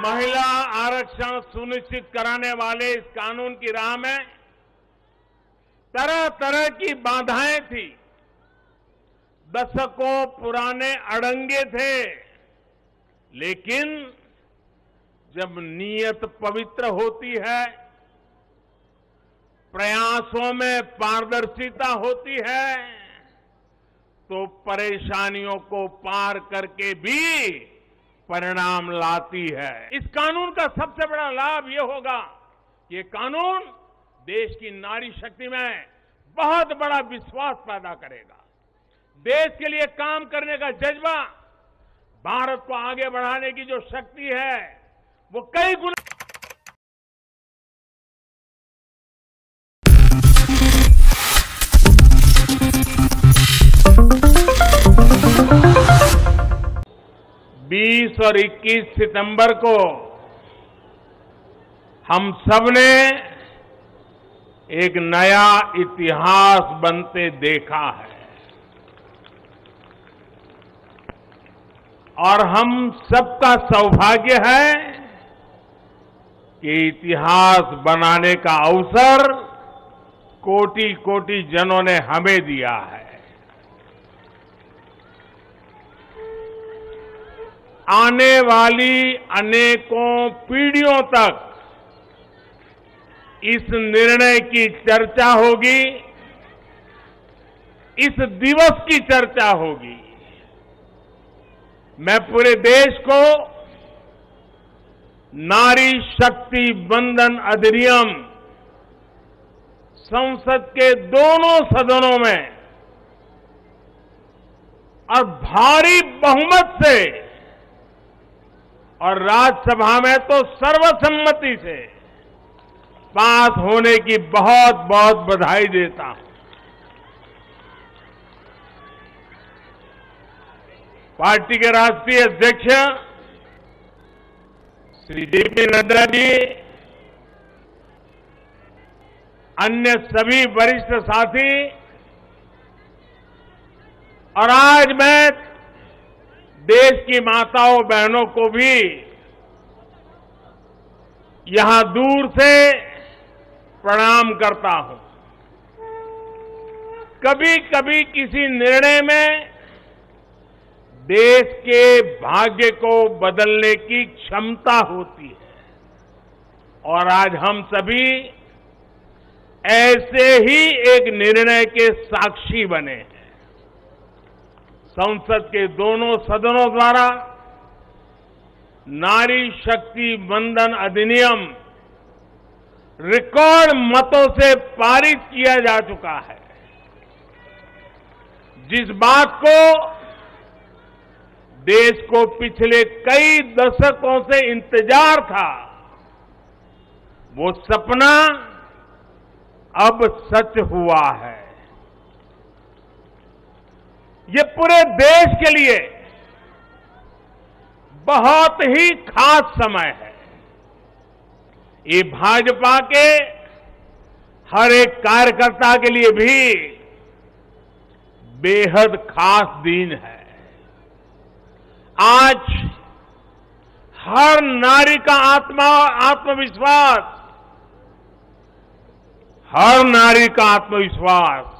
महिला आरक्षण सुनिश्चित कराने वाले इस कानून की राह में तरह तरह की बाधाएं थी, दशकों पुराने अड़ंगे थे, लेकिन जब नीयत पवित्र होती है, प्रयासों में पारदर्शिता होती है, तो परेशानियों को पार करके भी परिणाम लाती है। इस कानून का सबसे बड़ा लाभ ये होगा कि ये कानून देश की नारी शक्ति में बहुत बड़ा विश्वास पैदा करेगा। देश के लिए काम करने का जज्बा, भारत को आगे बढ़ाने की जो शक्ति है, वो कई गुना। बीस और 21 सितंबर को हम सबने एक नया इतिहास बनते देखा है और हम सबका सौभाग्य है कि इतिहास बनाने का अवसर कोटि कोटि जनों ने हमें दिया है। आने वाली अनेकों पीढ़ियों तक इस निर्णय की चर्चा होगी, इस दिवस की चर्चा होगी। मैं पूरे देश को नारी शक्ति बंधन अधिनियम संसद के दोनों सदनों में और भारी बहुमत से और राज्यसभा में तो सर्वसम्मति से पास होने की बहुत बहुत बधाई देता हूं। पार्टी के राष्ट्रीय अध्यक्ष श्री जेपी नड्डा जी, अन्य सभी वरिष्ठ साथी, और आज मैं देश की माताओं बहनों को भी यहां दूर से प्रणाम करता हूं। कभी कभी किसी निर्णय में देश के भाग्य को बदलने की क्षमता होती है और आज हम सभी ऐसे ही एक निर्णय के साक्षी बने हैं। संसद के दोनों सदनों द्वारा नारी शक्ति बंधन अधिनियम रिकॉर्ड मतों से पारित किया जा चुका है। जिस बात को देश को पिछले कई दशकों से इंतजार था, वो सपना अब सच हुआ है। ये पूरे देश के लिए बहुत ही खास समय है। ये भाजपा के हर एक कार्यकर्ता के लिए भी बेहद खास दिन है। आज हर नारी का आत्मविश्वास, हर नारी का आत्मविश्वास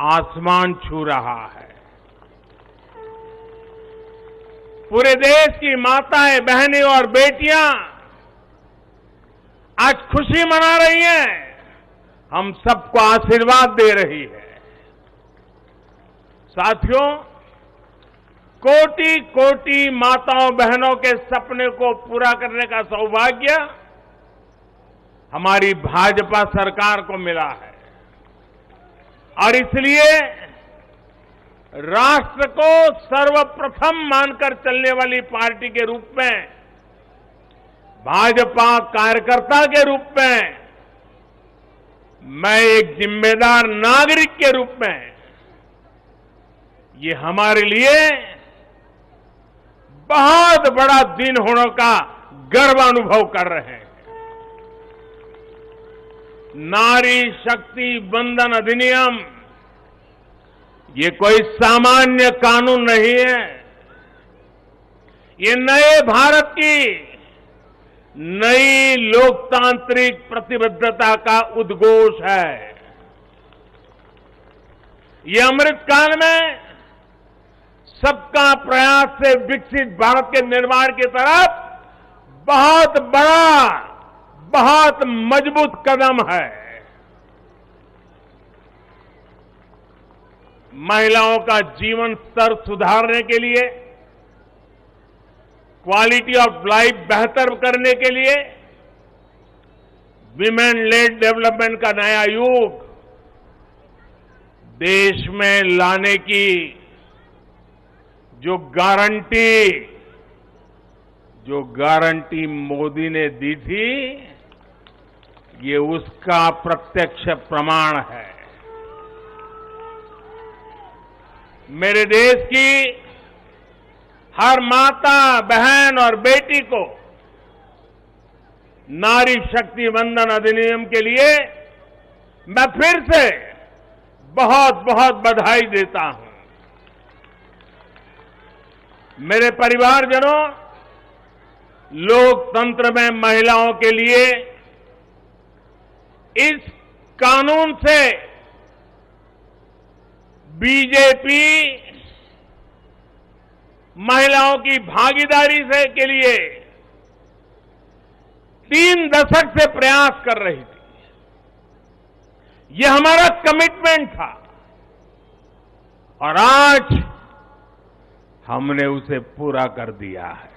आसमान छू रहा है। पूरे देश की माताएं, बहनें और बेटियां आज खुशी मना रही हैं, हम सबको आशीर्वाद दे रही है। साथियों, कोटि कोटि माताओं बहनों के सपने को पूरा करने का सौभाग्य हमारी भाजपा सरकार को मिला है और इसलिए राष्ट्र को सर्वप्रथम मानकर चलने वाली पार्टी के रूप में, भाजपा कार्यकर्ता के रूप में, मैं एक जिम्मेदार नागरिक के रूप में, ये हमारे लिए बहुत बड़ा दिन होने का गर्व अनुभव कर रहे हैं। नारी शक्ति बंधन अधिनियम ये कोई सामान्य कानून नहीं है। ये नए भारत की नई लोकतांत्रिक प्रतिबद्धता का उद्घोष है। ये अमृतकाल में सबका प्रयास से विकसित भारत के निर्माण की तरफ बहुत बड़ा, बहुत मजबूत कदम है। महिलाओं का जीवन स्तर सुधारने के लिए, क्वालिटी ऑफ लाइफ बेहतर करने के लिए विमेन लेड डेवलपमेंट का नया युग देश में लाने की जो गारंटी मोदी ने दी थी, ये उसका प्रत्यक्ष प्रमाण है। मेरे देश की हर माता, बहन और बेटी को नारी शक्ति वंदन अधिनियम के लिए मैं फिर से बहुत बहुत बधाई देता हूं। मेरे परिवारजनों, लोकतंत्र में महिलाओं के लिए इस कानून से बीजेपी महिलाओं की भागीदारी से के लिए 3 दशक से प्रयास कर रही थी। ये हमारा कमिटमेंट था और आज हमने उसे पूरा कर दिया है।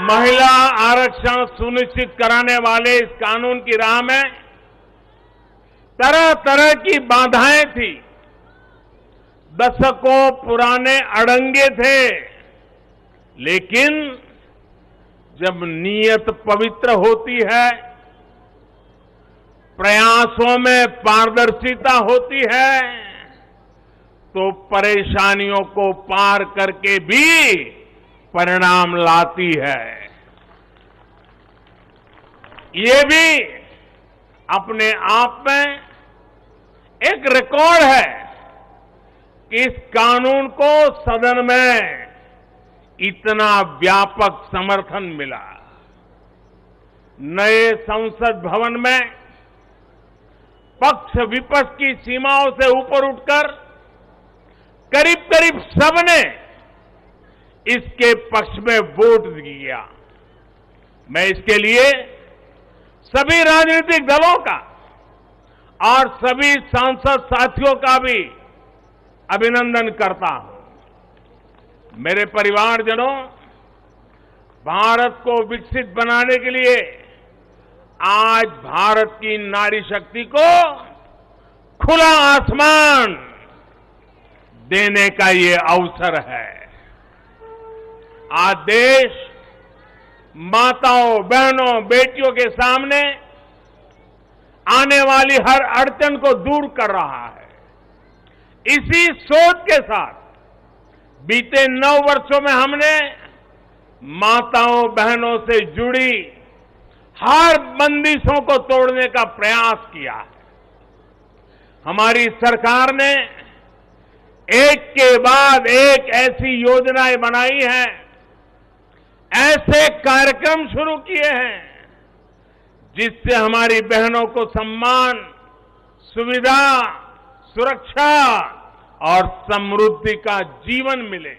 महिला आरक्षण सुनिश्चित कराने वाले इस कानून की राह में तरह तरह की बाधाएं थी, दशकों पुराने अड़ंगे थे, लेकिन जब नीयत पवित्र होती है, प्रयासों में पारदर्शिता होती है, तो परेशानियों को पार करके भी परिणाम लाती है। ये भी अपने आप में एक रिकॉर्ड है कि इस कानून को सदन में इतना व्यापक समर्थन मिला। नए संसद भवन में पक्ष विपक्ष की सीमाओं से ऊपर उठकर करीब करीब सबने इसके पक्ष में वोट दिया। मैं इसके लिए सभी राजनीतिक दलों का और सभी सांसद साथियों का भी अभिनंदन करता हूं। मेरे परिवारजनों, भारत को विकसित बनाने के लिए आज भारत की नारी शक्ति को खुला आसमान देने का ये अवसर है। आज देश माताओं, बहनों, बेटियों के सामने आने वाली हर अड़चन को दूर कर रहा है। इसी सोच के साथ बीते 9 वर्षों में हमने माताओं, बहनों से जुड़ी हर बंदिशों को तोड़ने का प्रयास किया है। हमारी सरकार ने एक के बाद एक ऐसी योजनाएं बनाई हैं, ऐसे कार्यक्रम शुरू किए हैं जिससे हमारी बहनों को सम्मान, सुविधा, सुरक्षा और समृद्धि का जीवन मिले।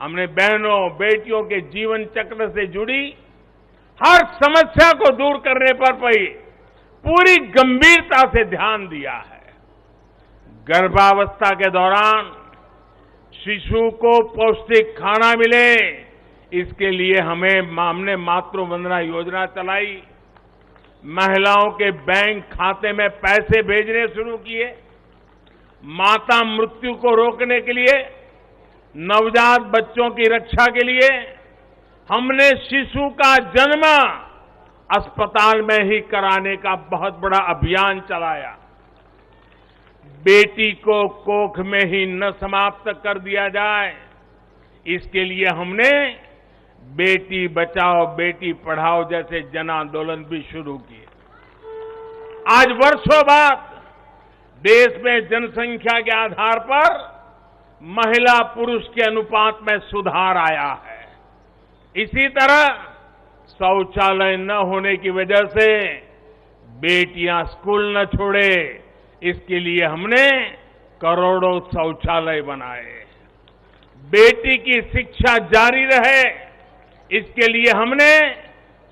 हमने बहनों, बेटियों के जीवन चक्र से जुड़ी हर समस्या को दूर करने पर पूरी गंभीरता से ध्यान दिया है। गर्भावस्था के दौरान शिशु को पौष्टिक खाना मिले, इसके लिए हमने मातृ वंदना योजना चलाई। महिलाओं के बैंक खाते में पैसे भेजने शुरू किए। माता मृत्यु को रोकने के लिए, नवजात बच्चों की रक्षा के लिए हमने शिशु का जन्म अस्पताल में ही कराने का बहुत बड़ा अभियान चलाया। बेटी को कोख में ही न समाप्त कर दिया जाए, इसके लिए हमने बेटी बचाओ बेटी पढ़ाओ जैसे जन आंदोलन भी शुरू किए। आज वर्षों बाद देश में जनसंख्या के आधार पर महिला पुरुष के अनुपात में सुधार आया है। इसी तरह शौचालय न होने की वजह से बेटियां स्कूल न छोड़े, इसके लिए हमने करोड़ों शौचालय बनाए। बेटी की शिक्षा जारी रहे, इसके लिए हमने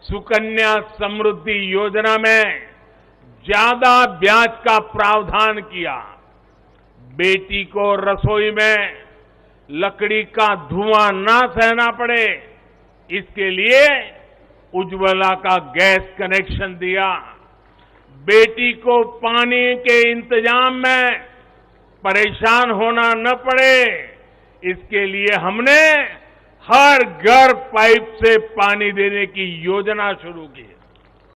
सुकन्या समृद्धि योजना में ज्यादा ब्याज का प्रावधान किया। बेटी को रसोई में लकड़ी का धुआं ना सहना पड़े, इसके लिए उज्ज्वला का गैस कनेक्शन दिया। बेटी को पानी के इंतजाम में परेशान होना न पड़े, इसके लिए हमने हर घर पाइप से पानी देने की योजना शुरू की।